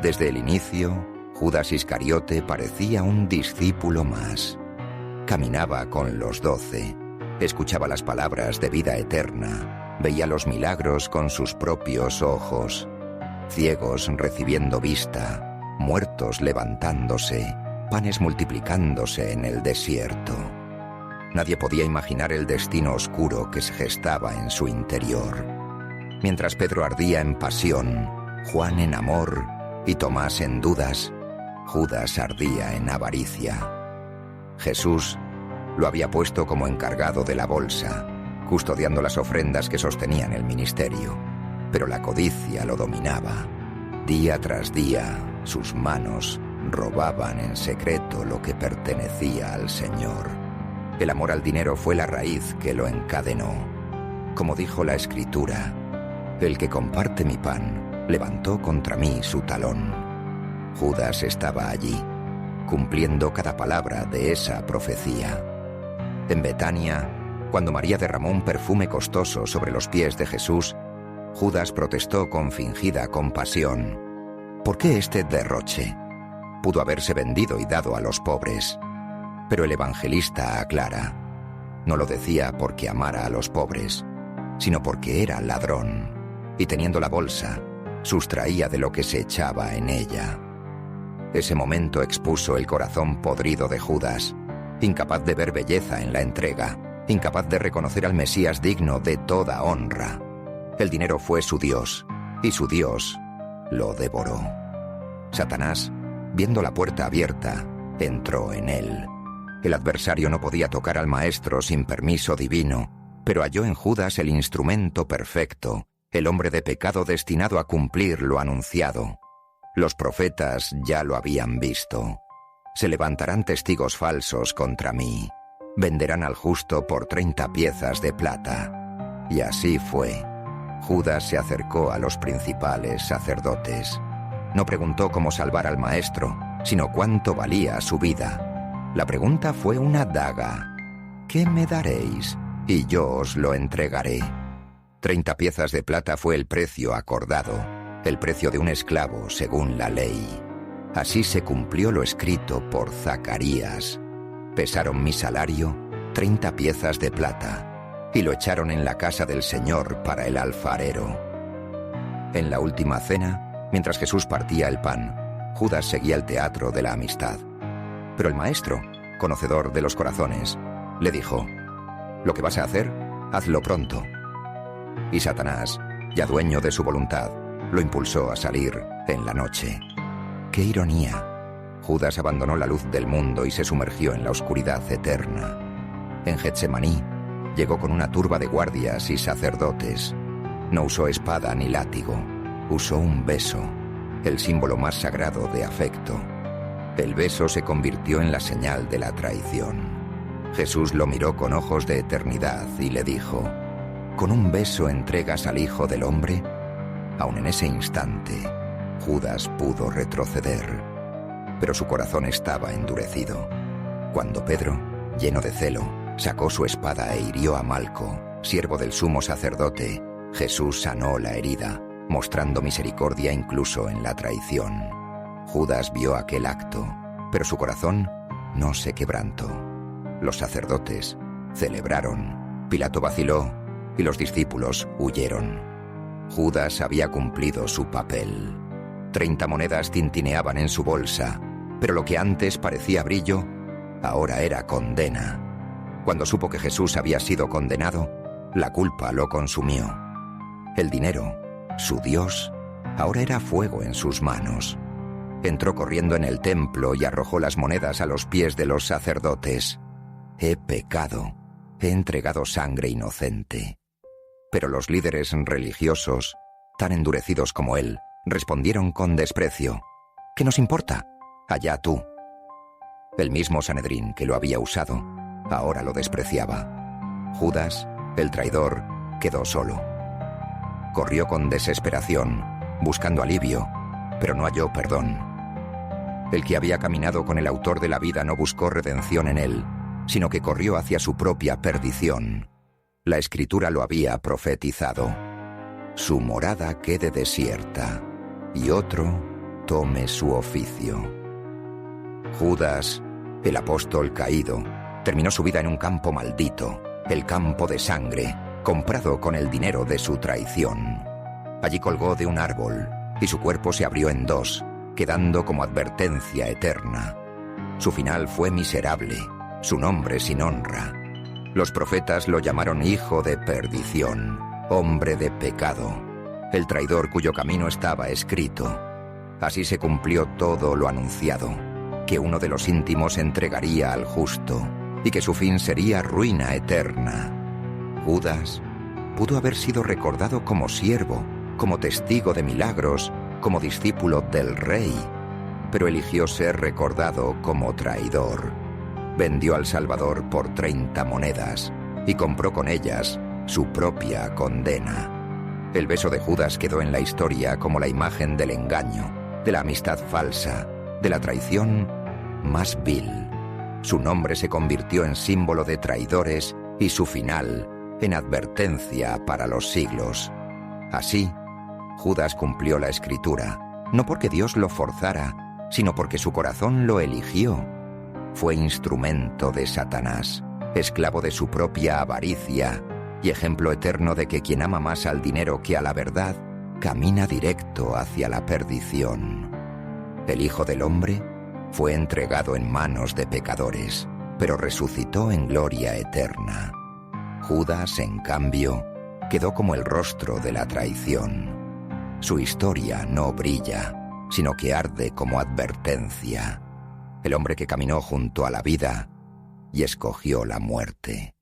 Desde el inicio, Judas Iscariote parecía un discípulo más. Caminaba con los 12, escuchaba las palabras de vida eterna, veía los milagros con sus propios ojos, ciegos recibiendo vista, muertos levantándose, panes multiplicándose en el desierto. Nadie podía imaginar el destino oscuro que se gestaba en su interior. Mientras Pedro ardía en pasión, Juan en amor y Tomás en dudas, Judas ardía en avaricia. Jesús lo había puesto como encargado de la bolsa, custodiando las ofrendas que sostenían el ministerio, pero la codicia lo dominaba. Día tras día, sus manos robaban en secreto lo que pertenecía al Señor. El amor al dinero fue la raíz que lo encadenó. Como dijo la Escritura, el que comparte mi pan levantó contra mí su talón. Judas estaba allí, cumpliendo cada palabra de esa profecía. En Betania, cuando María derramó un perfume costoso sobre los pies de Jesús, Judas protestó con fingida compasión. ¿Por qué este derroche? Pudo haberse vendido y dado a los pobres. Pero el evangelista aclara, no lo decía porque amara a los pobres, sino porque era ladrón, y teniendo la bolsa, sustraía de lo que se echaba en ella. Ese momento expuso el corazón podrido de Judas, incapaz de ver belleza en la entrega, incapaz de reconocer al Mesías digno de toda honra. El dinero fue su Dios, y su Dios lo devoró. Satanás, viendo la puerta abierta, entró en él. El adversario no podía tocar al Maestro sin permiso divino, pero halló en Judas el instrumento perfecto, el hombre de pecado destinado a cumplir lo anunciado. Los profetas ya lo habían visto. Se levantarán testigos falsos contra mí. Venderán al justo por 30 piezas de plata. Y así fue. Judas se acercó a los principales sacerdotes. No preguntó cómo salvar al Maestro, sino cuánto valía su vida. La pregunta fue una daga. ¿Qué me daréis? Y yo os lo entregaré. 30 piezas de plata fue el precio acordado, el precio de un esclavo según la ley. Así se cumplió lo escrito por Zacarías. Pesaron mi salario, 30 piezas de plata, y lo echaron en la casa del Señor para el alfarero. En la última cena, mientras Jesús partía el pan, Judas seguía el teatro de la amistad. Pero el Maestro, conocedor de los corazones, le dijo, «Lo que vas a hacer, hazlo pronto». Y Satanás, ya dueño de su voluntad, lo impulsó a salir en la noche. ¡Qué ironía! Judas abandonó la luz del mundo y se sumergió en la oscuridad eterna. En Getsemaní, llegó con una turba de guardias y sacerdotes. No usó espada ni látigo, usó un beso, el símbolo más sagrado de afecto. El beso se convirtió en la señal de la traición. Jesús lo miró con ojos de eternidad y le dijo, ¿con un beso entregas al Hijo del Hombre? Aun en ese instante, Judas pudo retroceder, pero su corazón estaba endurecido. Cuando Pedro, lleno de celo, sacó su espada e hirió a Malco, siervo del sumo sacerdote, Jesús sanó la herida, mostrando misericordia incluso en la traición. Judas vio aquel acto, pero su corazón no se quebrantó. Los sacerdotes celebraron, Pilato vaciló y los discípulos huyeron. Judas había cumplido su papel. 30 monedas tintineaban en su bolsa, pero lo que antes parecía brillo, ahora era condena. Cuando supo que Jesús había sido condenado, la culpa lo consumió. El dinero, su Dios, ahora era fuego en sus manos. Entró corriendo en el templo y arrojó las monedas a los pies de los sacerdotes. He pecado, he entregado sangre inocente. Pero los líderes religiosos, tan endurecidos como él, respondieron con desprecio. ¿Qué nos importa? Allá tú. El mismo Sanedrín que lo había usado, ahora lo despreciaba. Judas, el traidor, quedó solo. Corrió con desesperación, buscando alivio, pero no halló perdón. El que había caminado con el autor de la vida no buscó redención en él, sino que corrió hacia su propia perdición. La Escritura lo había profetizado. Su morada quede desierta, y otro tome su oficio. Judas, el apóstol caído, terminó su vida en un campo maldito, el campo de sangre, comprado con el dinero de su traición. Allí colgó de un árbol y su cuerpo se abrió en dos, quedando como advertencia eterna. Su final fue miserable, su nombre sin honra. Los profetas lo llamaron hijo de perdición, hombre de pecado, el traidor cuyo camino estaba escrito. Así se cumplió todo lo anunciado, que uno de los íntimos entregaría al justo y que su fin sería ruina eterna. Judas pudo haber sido recordado como siervo, como testigo de milagros, como discípulo del rey, pero eligió ser recordado como traidor. Vendió al Salvador por 30 monedas y compró con ellas su propia condena. El beso de Judas quedó en la historia como la imagen del engaño, de la amistad falsa, de la traición más vil. Su nombre se convirtió en símbolo de traidores y su final en advertencia para los siglos. Así, Judas cumplió la Escritura, no porque Dios lo forzara, sino porque su corazón lo eligió. Fue instrumento de Satanás, esclavo de su propia avaricia y ejemplo eterno de que quien ama más al dinero que a la verdad, camina directo hacia la perdición. El Hijo del Hombre fue entregado en manos de pecadores, pero resucitó en gloria eterna. Judas, en cambio, quedó como el rostro de la traición. Su historia no brilla, sino que arde como advertencia. El hombre que caminó junto a la vida y escogió la muerte.